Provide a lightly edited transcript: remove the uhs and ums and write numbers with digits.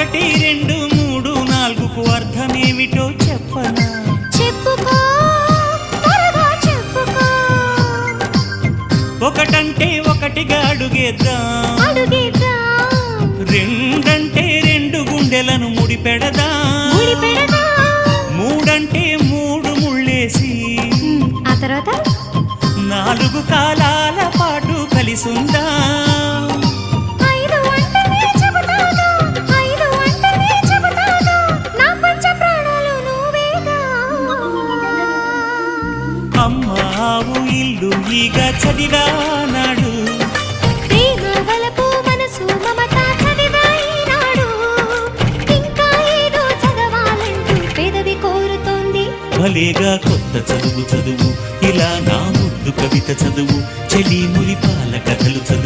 ఒకటి రెండు మూడు నాలుగుకు అర్థమేమిటో చెప్పనా? చెప్పుకో, త్వరగా చెప్పుకో. ఒకటంటే ఒకటిగా అడుగేద్దాం, రెండంటే రెండు గుండెలను ముడిపెడదాం, మూడంటే మూడు ముళ్ళేసి ఆ తర్వాత నాలుగు కాలాల పాటు కలిసుందాం. అమ్మావు ఇల్లు ఈగ చదివానాడు, ప్రేమ వలపు మనసు మమత చదివాయినాడు. ఇంకా ఏదో చదవాలంటూ పెదవి కోరుతోంది. భలేగా కొత్త చదువు చదువు, ఇలా నా ముద్దు కవిత చదువు, చెలి మురిపాల కథలు చదువు.